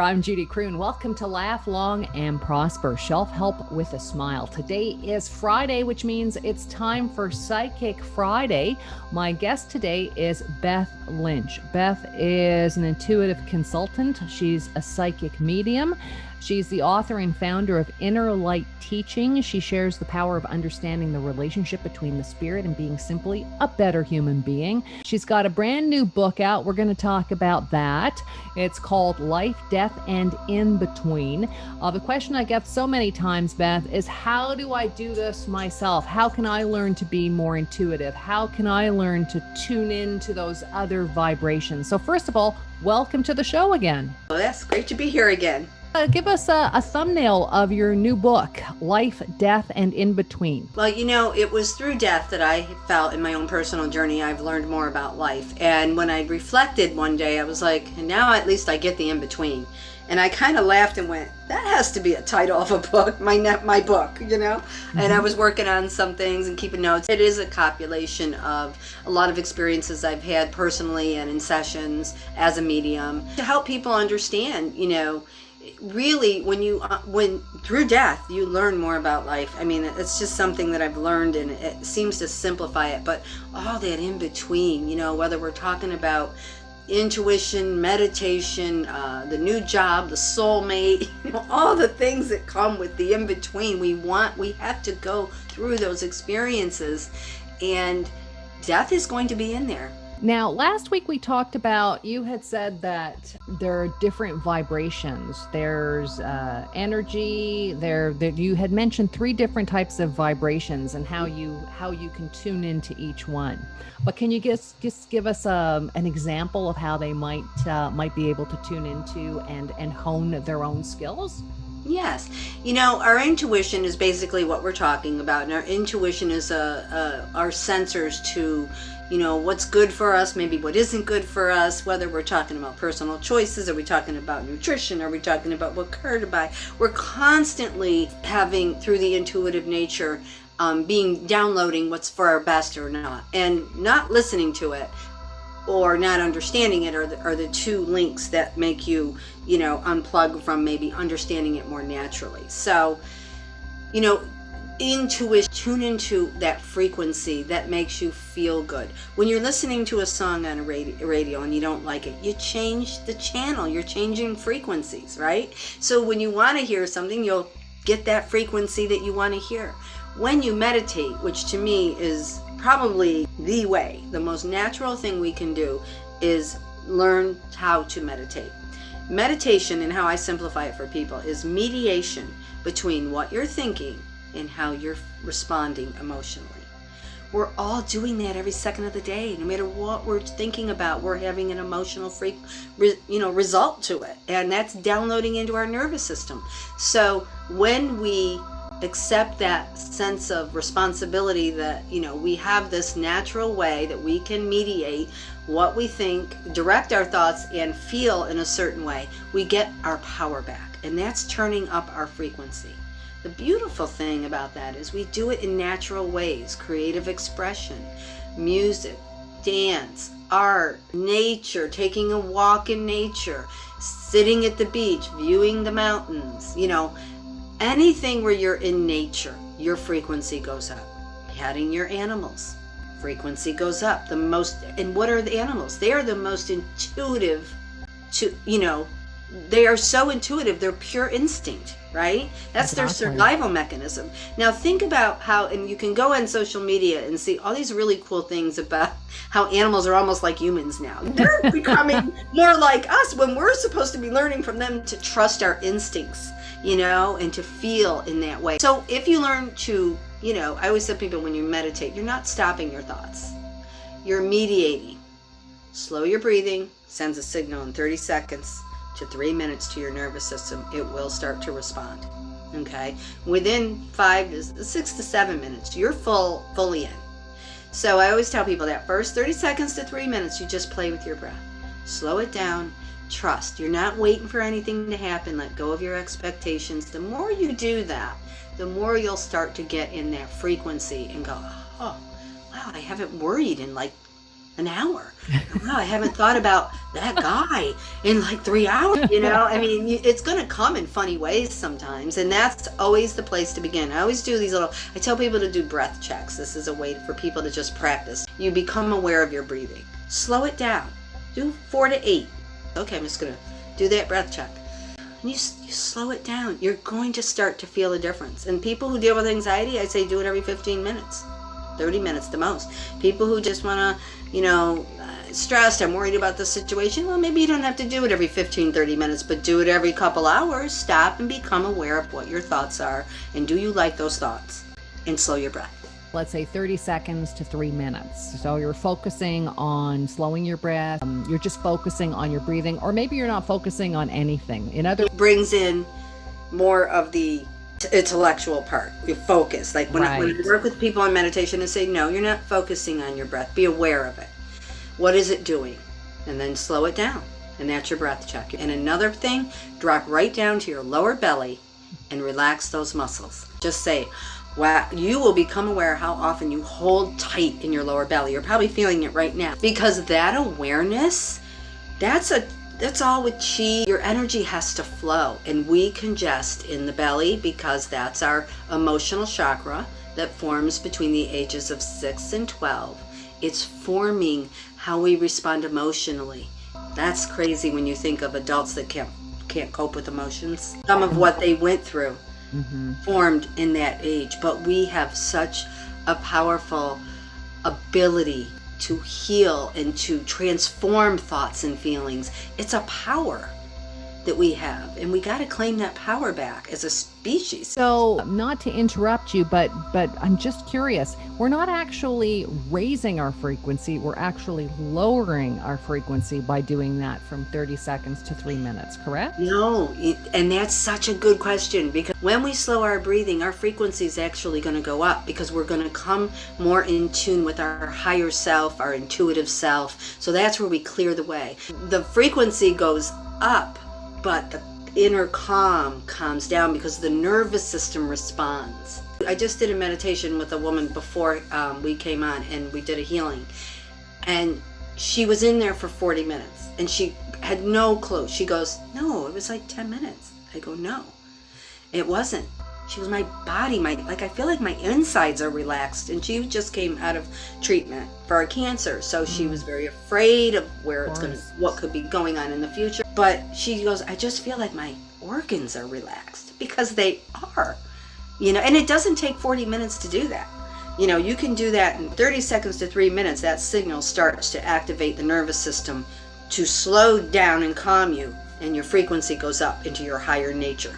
I'm Judy Croon. Welcome to Laugh Long and Prosper, Self-Help with a Smile. Today is Friday, which means it's time for Psychic Friday. My guest today is Beth Lynch. Beth is an intuitive consultant. She's a psychic medium. She's the author and founder of Inner Light Teaching. She shares the power of understanding the relationship between the spirit and being simply a better human being. She's got a brand new book out. We're going to talk about that. It's called Life, Death, and In Between. The question I get so many times, Beth, is how do I do this myself? How can I learn to be more intuitive? How can I learn to tune into those other vibrations? So first of all, welcome to the show again. Well, that's great to be here again. Give us a thumbnail of your new book, Life, Death, and In Between. Well, it was through death that I felt in my own personal journey I've learned more about life. And when I reflected one day, I was like, and now at least I get the in-between. And I kind of laughed and went, that has to be a title of a book, my book, Mm-hmm. And I was working on some things and keeping notes. It is a compilation of a lot of experiences I've had personally and in sessions as a medium to help people understand, really when through death you learn more about life. I mean, it's just something that I've learned, and it seems to simplify it, but all that in between, whether we're talking about intuition, meditation, the new job, the soulmate, all the things that come with the in between, we have to go through those experiences, and death is going to be in there. Now, last week we talked about, you had said that there are different vibrations. There's energy, you had mentioned 3 different types of vibrations and how you can tune into each one. But can you just give us an example of how they might be able to tune into and hone their own skills? Yes. Our intuition is basically what we're talking about. And our intuition is our sensors to, what's good for us, maybe what isn't good for us, whether we're talking about personal choices, are we talking about nutrition, are we talking about what car to buy. We're constantly having, through the intuitive nature, downloading what's for our best or not. And not listening to it or not understanding it are the 2 links that make you, unplug from maybe understanding it more naturally. So, intuition, tune into that frequency that makes you feel good. When you're listening to a song on a radio and you don't like it, you change the channel, you're changing frequencies, right? So when you want to hear something, you'll get that frequency that you want to hear. When you meditate, which to me is probably the most natural thing we can do, is learn how to meditate. Meditation, and how I simplify it for people, is mediation between what you're thinking and how you're responding emotionally. We're all doing that every second of the day. No matter what we're thinking about, we're having an emotional result to it, and that's downloading into our nervous system. So when we accept that sense of responsibility that we have this natural way that we can mediate what we think, direct our thoughts, and feel in a certain way, we get our power back, and that's turning up our frequency. The beautiful thing about that is we do it in natural ways: creative expression, music, dance, art, nature, taking a walk in nature, sitting at the beach, viewing the mountains, anything where you're in nature, your frequency goes up. Petting your animals, frequency goes up. And what are the animals? They are the most intuitive they are so intuitive, they're pure instinct, right? That's their survival mechanism. Now think about how, and you can go on social media and see all these really cool things about how animals are almost like humans now. They're becoming more like us when we're supposed to be learning from them to trust our instincts, and to feel in that way. So if you learn to, I always tell people, when you meditate, you're not stopping your thoughts. You're mediating. Slow your breathing, sends a signal in 30 seconds to 3 minutes to your nervous system. It will start to respond. Okay? Within 6 to 7 minutes, you're fully in. So I always tell people that first 30 seconds to 3 minutes, you just play with your breath. Slow it down. Trust. You're not waiting for anything to happen. Let go of your expectations. The more you do that, the more you'll start to get in that frequency and go, oh, wow, I haven't worried in like an hour. Wow, I haven't thought about that guy in like 3 hours. I mean, it's going to come in funny ways sometimes, and that's always the place to begin. I always do I tell people to do breath checks. This is a way for people to just practice. You become aware of your breathing. Slow it down. Do 4 to 8. Okay, I'm just going to do that breath check. And you slow it down. You're going to start to feel a difference. And people who deal with anxiety, I say do it every 15 minutes. 30 minutes the most. People who just want to, stressed, I'm worried about the situation, well, maybe you don't have to do it every 15, 30 minutes, but do it every couple hours. Stop and become aware of what your thoughts are, and do you like those thoughts? And slow your breath. Let's say 30 seconds to 3 minutes. So you're focusing on slowing your breath. You're just focusing on your breathing, or maybe you're not focusing on anything. It brings in more of the intellectual part, your focus. Like when I work with people on meditation, I say, no, you're not focusing on your breath. Be aware of it. What is it doing? And then slow it down. And that's your breath check. And another thing, drop right down to your lower belly and relax those muscles. Just say, wow, you will become aware how often you hold tight in your lower belly. You're probably feeling it right now. Because that awareness, that's all with chi. Your energy has to flow, and we congest in the belly because that's our emotional chakra that forms between the ages of 6 and 12. It's forming how we respond emotionally. That's crazy when you think of adults that can't cope with emotions. Some of what they went through formed in that age, but we have such a powerful ability to heal and to transform thoughts and feelings. It's a power that we have, and we got to claim that power back as a species. So, not to interrupt you, but I'm just curious. We're not actually raising our frequency, we're actually lowering our frequency by doing that from 30 seconds to 3 minutes, correct? No, and that's such a good question, because when we slow our breathing, our frequency is actually going to go up, because we're going to come more in tune with our higher self, our intuitive self. So that's where we clear the way. The frequency goes up, but the inner calm calms down because the nervous system responds. I just did a meditation with a woman before we came on, and we did a healing, and she was in there for 40 minutes and she had no clue. She goes, no, it was like 10 minutes. I go, no, it wasn't. She was, my body, I feel like my insides are relaxed. And she just came out of treatment for a cancer. So she was very afraid of what could be going on in the future. But she goes, I just feel like my organs are relaxed, because they are, and it doesn't take 40 minutes to do that. You can do that in 30 seconds to 3 minutes. That signal starts to activate the nervous system to slow down and calm you, and your frequency goes up into your higher nature.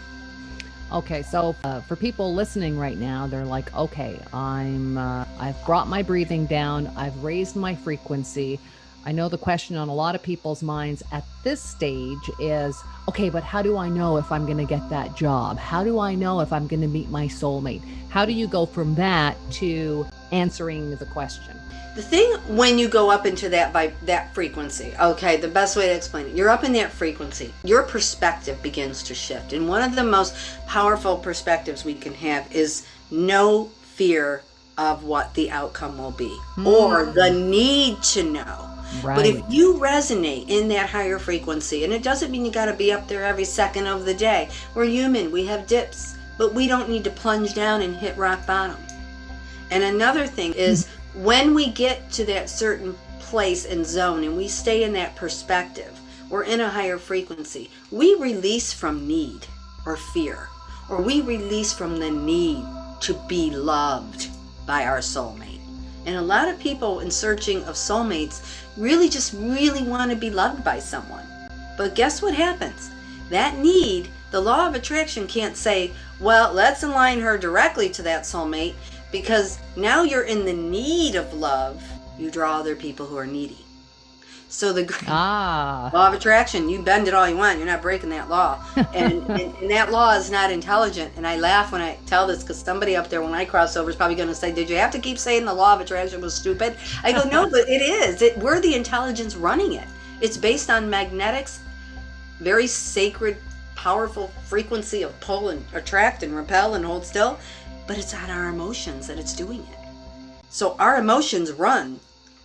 Okay, so for people listening right now, they're like, okay, I've brought my breathing down, I've raised my frequency. I know the question on a lot of people's minds at this stage is, okay, but how do I know if I'm going to get that job? How do I know if I'm going to meet my soulmate? How do you go from that to answering the question? The thing, when you go up into that frequency, okay, the best way to explain it, you're up in that frequency, your perspective begins to shift. And one of the most powerful perspectives we can have is no fear of what the outcome will be, or the need to know. Right. But if you resonate in that higher frequency, and it doesn't mean you got to be up there every second of the day. We're human, we have dips, but we don't need to plunge down and hit rock bottom. And another thing is, when we get to that certain place and zone and we stay in that perspective, we're in a higher frequency, we release from need or fear, or we release from the need to be loved by our soulmate. And a lot of people in searching of soulmates really want to be loved by someone. But guess what happens? That need, the law of attraction can't say, well, let's align her directly to that soulmate, because now you're in the need of love. You draw other people who are needy. So the law of attraction, you bend it all you want, you're not breaking that law. And that law is not intelligent. And I laugh when I tell this, because somebody up there, when I cross over, is probably going to say, did you have to keep saying the law of attraction was stupid? I go, no, but it is. We're the intelligence running it. It's based on magnetics, very sacred, powerful frequency of pull and attract and repel and hold still. But it's on our emotions that it's doing it. So our emotions run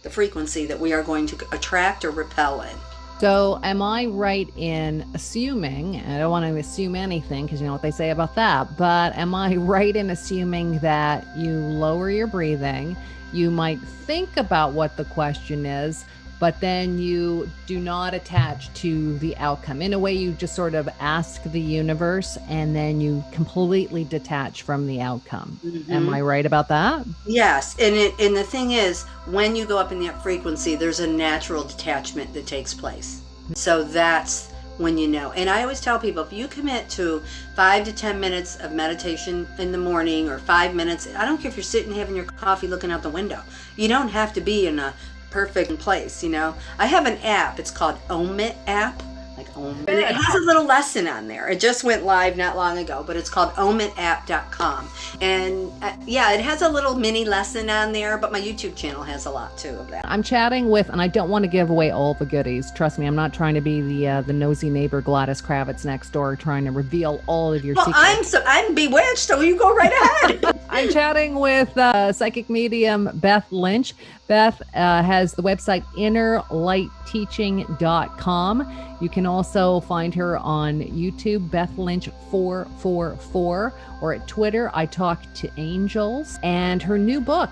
the frequency that we are going to attract or repel in. So am I right in assuming, and I don't want to assume anything because you know what they say about that, but am I right in assuming that you lower your breathing, you might think about what the question is, but then you do not attach to the outcome? In a way, you just sort of ask the universe and then you completely detach from the outcome. Am I right about that? Yes, and the thing is, when you go up in that frequency, there's a natural detachment that takes place. So that's when you know. And I always tell people, if you commit to 5 to 10 minutes of meditation in the morning, or 5 minutes, I don't care if you're sitting having your coffee looking out the window. You don't have to be in a perfect place, you know. I have an app, it's called Omit app, like Om. And it has a little lesson on there. It just went live not long ago, but it's called omitapp.com. And yeah, it has a little mini lesson on there, but my YouTube channel has a lot too of that. I'm chatting with, and I don't want to give away all the goodies. Trust me, I'm not trying to be the nosy neighbor Gladys Kravitz next door trying to reveal all of your secrets. I'm bewitched, so you go right ahead. I'm chatting with psychic medium Beth Lynch. Beth has the website innerlightening.com. You can also find her on YouTube, Beth Lynch 444, or at Twitter, I Talk to Angels. And her new book,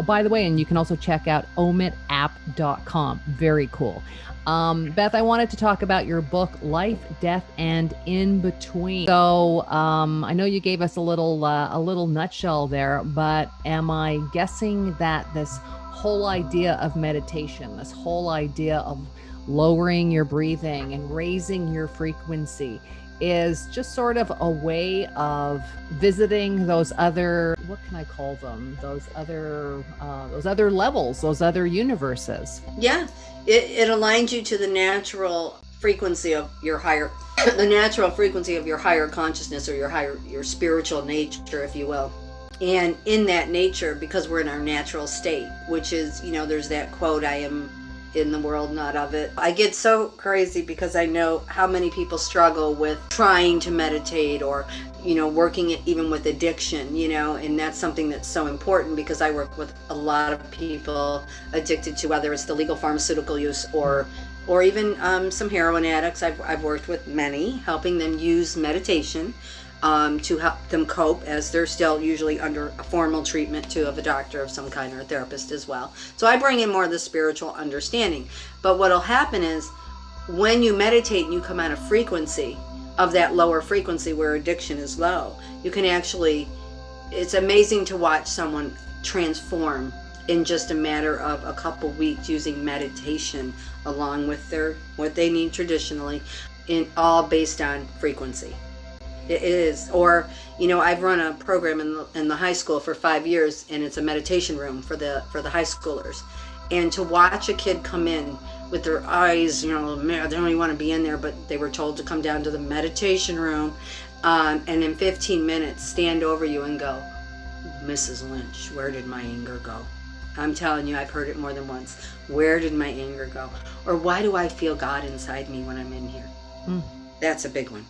by the way, and you can also check out omitapp.com. Very cool. Beth, I wanted to talk about your book, Life, Death, and In Between. So I know you gave us a little nutshell there, but am I guessing that this whole idea of meditation, this whole idea of lowering your breathing and raising your frequency is just sort of a way of visiting those other, what can I call them? Those other levels, those other universes. Yeah, it aligns you to the natural frequency of your higher, the natural frequency of your higher consciousness, or your spiritual nature, if you will. And in that nature, because we're in our natural state, which is, you know, there's that quote, I am in the world, not of it. I get so crazy because I know how many people struggle with trying to meditate, or, you know, working it even with addiction, you know, and that's something that's so important because I work with a lot of people addicted to, whether it's the legal pharmaceutical use or even some heroin addicts. I've worked with many, helping them use meditation to help them cope, as they're still usually under a formal treatment too of a doctor of some kind, or a therapist as well. So I bring in more of the spiritual understanding. But what'll happen is, when you meditate and you come out of frequency, of that lower frequency where addiction is low, you can actually, it's amazing to watch someone transform in just a matter of a couple weeks using meditation along with what they need traditionally, all based on frequency. It is. Or, you know, I've run a program in the high school for 5 years, and it's a meditation room for the high schoolers. And to watch a kid come in with their eyes, you know, they don't even want to be in there, but they were told to come down to the meditation room, and in 15 minutes stand over you and go, Mrs. Lynch, where did my anger go? I'm telling you, I've heard it more than once. Where did my anger go? Or why do I feel God inside me when I'm in here? That's a big one.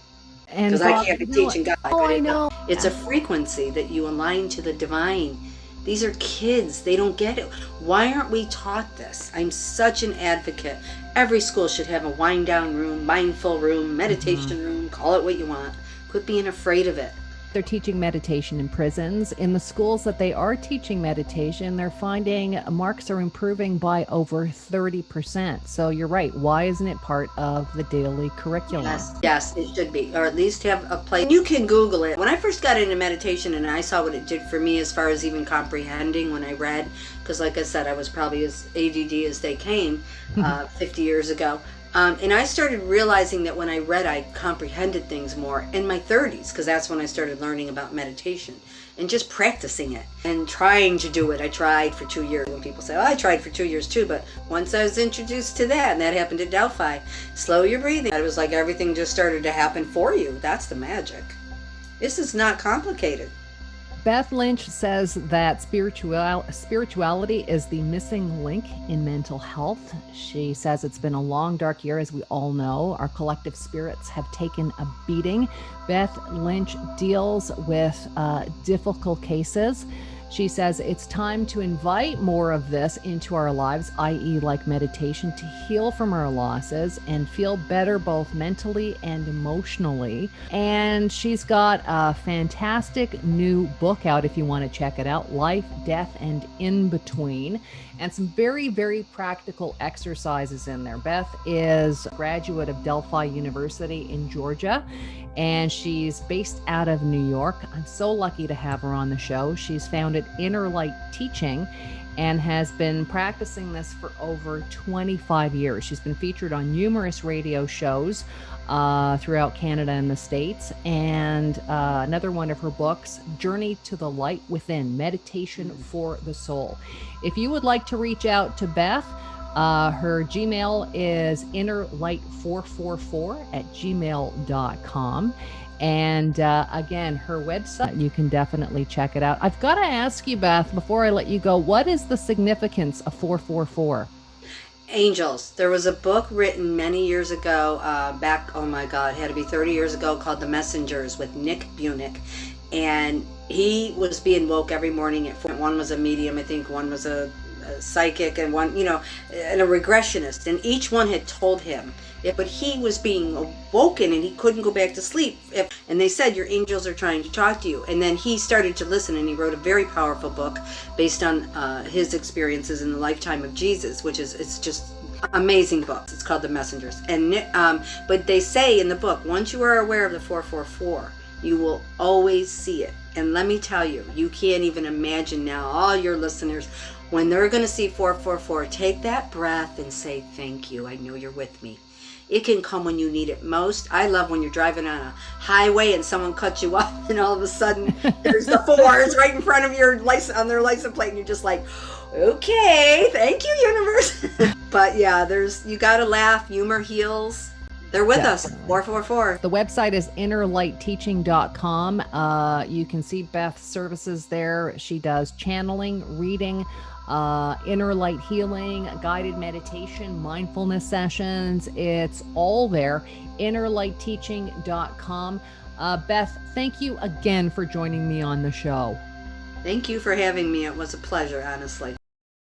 Because I can't be teaching God. I know. It's a frequency that you align to the divine. These are kids. They don't get it. Why aren't we taught this? I'm such an advocate. Every school should have a wind down room, mindful room, meditation room, call it what you want. Quit being afraid of it. They're teaching meditation in prisons. In the schools that they are teaching meditation, they're finding marks are improving by over 30%. So you're right. Why isn't it part of the daily curriculum? Yes, it should be, or at least have a place. You can Google it. When I first got into meditation and I saw what it did for me as far as even comprehending when I read, because like I said, I was probably as ADD as they came 50 years ago. And I started realizing that when I read, I comprehended things more in my 30s, because that's when I started learning about meditation and just practicing it and trying to do it. I tried for 2 years. When people say, oh, I tried for 2 years too, but once I was introduced to that, and that happened at Delphi, slow your breathing. It was like everything just started to happen for you. That's the magic. This is not complicated. Beth Lynch says that spirituality is the missing link in mental health. She says it's been a long, dark year, as we all know. Our collective spirits have taken a beating. Beth Lynch deals with difficult cases. She says it's time to invite more of this into our lives, i.e., like meditation, to heal from our losses and feel better both mentally and emotionally. And she's got a fantastic new book out if you want to check it out, Life, Death, and In Between, and some very, very practical exercises in there. Beth is a graduate of Delphi University in Georgia, and she's based out of New York. I'm so lucky to have her on the show. She's founded Inner Light Teaching and has been practicing this for over 25 years. She's been featured on numerous radio shows throughout Canada and the States. And another one of her books, Journey to the Light Within, Meditation for the Soul. If you would like to reach out to Beth, her Gmail is innerlight444@gmail.com. And again, her website, you can definitely check it out. I've got to ask you, Beth, before I let you go, what is the significance of 444? Angels. There was a book written many years ago, back, oh my God, it had to be 30 years ago, called The Messengers with Nick Bunick. And he was being woke every morning at 4. One was a medium, I think one was a psychic, and one, and a regressionist. And each one had told him, but he was being awoken and he couldn't go back to sleep. And they said, your angels are trying to talk to you. And then he started to listen, and he wrote a very powerful book based on his experiences in the lifetime of Jesus, it's just amazing book. It's called The Messengers. And but they say in the book, once you are aware of the 444, you will always see it. And let me tell you, you can't even imagine now, all your listeners, when they're going to see 444, take that breath and say, thank you, I know you're with me. It can come when you need it most. I love when you're driving on a highway and someone cuts you off, and all of a sudden there's the 4s right in front of your on their license plate, and you're just like, okay, thank you, universe. But yeah, you got to laugh. Humor heals. They're with us. 444. The website is innerlightteaching.com. You can see Beth's services there. She does channeling, reading, inner light healing, guided meditation, mindfulness sessions. It's all there. innerlightteaching.com. Beth, thank you again for joining me on the show. Thank you for having me. It was a pleasure, honestly.